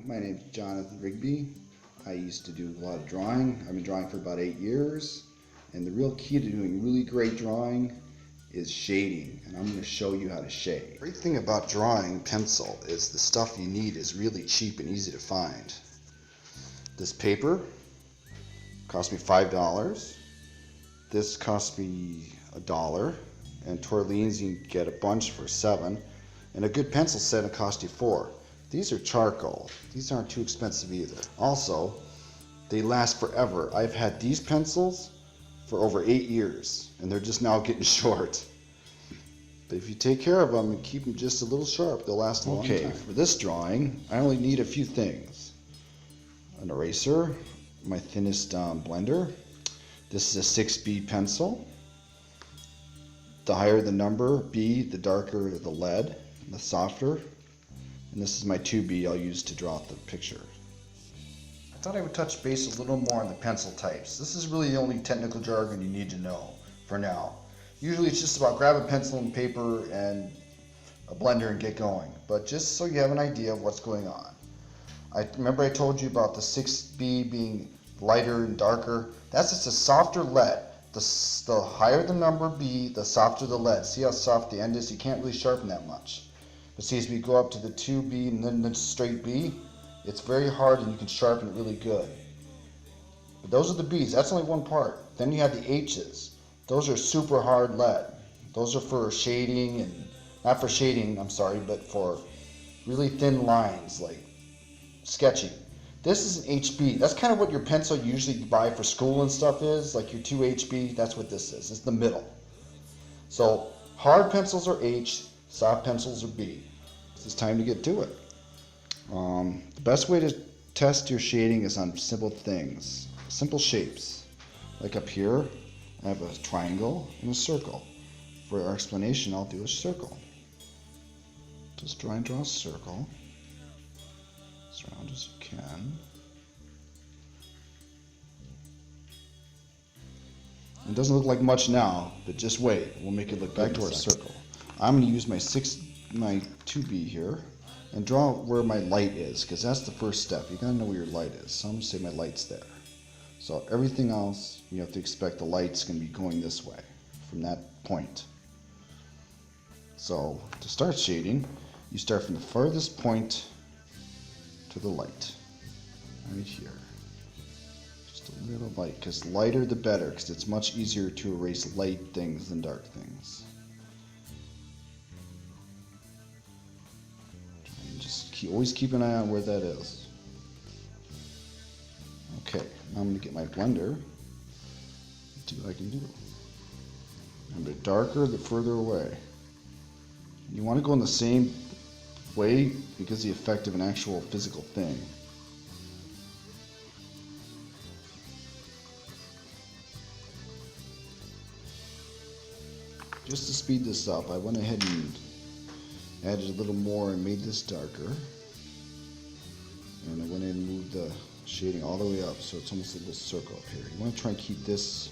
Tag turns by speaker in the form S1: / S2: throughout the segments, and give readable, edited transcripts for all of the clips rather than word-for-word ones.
S1: my name's Jonathan Rigby. I used to do a lot of drawing. I've been drawing for about 8 years. And the real key to doing really great drawing is shading. And I'm going to show you how to shade. The great thing about drawing pencil is the stuff you need is really cheap and easy to find. This paper cost me $5. This cost me $1. And Tourleen's you can get a bunch for $7. And a good pencil set will cost you $4. These are charcoal. These aren't too expensive either. Also, they last forever. I've had these pencils for over 8 years, and they're just now getting short. But if you take care of them and keep them just a little sharp, they'll last a long time. Okay, for this drawing, I only need a few things. An eraser, my thinnest blender. This is a 6B pencil. The higher the number, B, the darker the lead, and the softer. And this is my 2B I'll use to draw the picture. I thought I would touch base a little more on the pencil types. This is really the only technical jargon you need to know for now. Usually it's just about grab a pencil and paper and a blender and get going. But just so you have an idea of what's going on. Remember I told you about the 6B being lighter and darker? That's just a softer lead. The higher the number B, the softer the lead. See how soft the end is? You can't really sharpen that much. But see, as we go up to the 2B and then the straight B, it's very hard and you can sharpen it really good. But those are the B's. That's only one part. Then you have the H's. Those are super hard lead. Those are for shading and, not for shading, I'm sorry, but for really thin lines like sketching. This is an HB. That's kind of what your pencil you usually buy for school and stuff is, like your 2HB. That's what this is. It's the middle. So hard pencils are H, soft pencils are B. It's time to get to it. The best way to test your shading is on simple things, simple shapes. Like up here, I have a triangle and a circle. For our explanation, I'll do a circle. Just try and draw a circle. As round as you can. It doesn't look like much now, but just wait. We'll make it look back to our circle. I'm going to use my 2B here and draw where my light is, because that's the first step. You got to know where your light is. So I'm going to say my light's there. So everything else, you have to expect the light's going to be going this way from that point. So to start shading, you start from the farthest point to the light, right here. Just a little light, because lighter the better, because it's much easier to erase light things than dark things. And just always keep an eye on where that is. Okay, now I'm going to get my blender, see what I can do. And the darker, the further away. You want to go in the same way because the effect of an actual physical thing. Just to speed this up, I went ahead and added a little more and made this darker. And I went in and moved the shading all the way up so it's almost like this circle up here. You want to try and keep this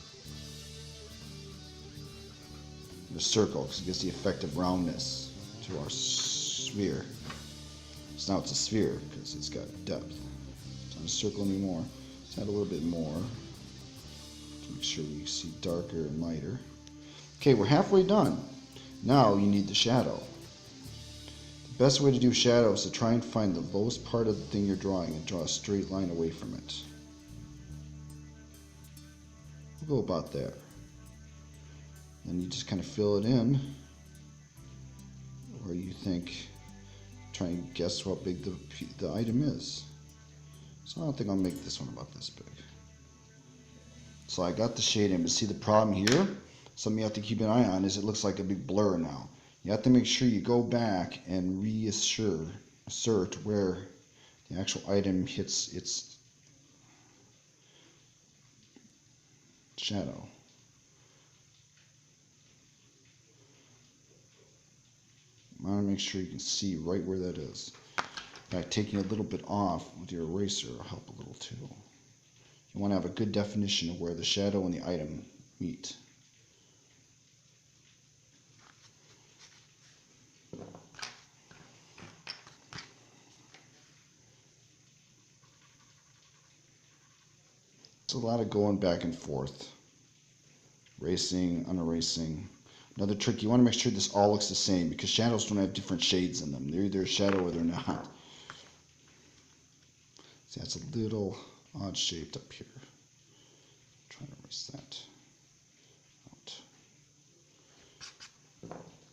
S1: in a circle because it gives the effect of roundness to our sphere. So now it's a sphere because it's got depth. It's not a circle anymore. Let's add a little bit more to make sure we see darker and lighter. Okay, we're halfway done. Now you need the shadow. The best way to do shadow is to try and find the lowest part of the thing you're drawing and draw a straight line away from it. We'll go about there. Then you just kind of fill it in where you think, try and guess how big the item is. So I don't think I'll make this one about this big. So I got the shade in, but see the problem here? Something you have to keep an eye on is it looks like a big blur now. You have to make sure you go back and assert where the actual item hits its shadow. I want to make sure you can see right where that is. By taking a little bit off with your eraser will help a little too. You want to have a good definition of where the shadow and the item meet. It's a lot of going back and forth. Erasing, unerasing. Another trick, you want to make sure this all looks the same because shadows don't have different shades in them. They're either a shadow or they're not. See, that's a little odd shaped up here. Trying to erase that out.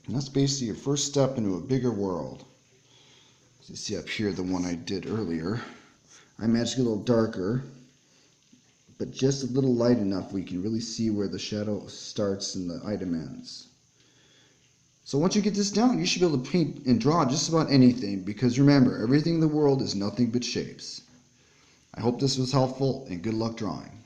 S1: And that's basically your first step into a bigger world. As you see up here, the one I did earlier, I managed to get a little darker, but just a little light enough we can really see where the shadow starts and the item ends. So once you get this down, you should be able to paint and draw just about anything, because remember, everything in the world is nothing but shapes. I hope this was helpful, and good luck drawing.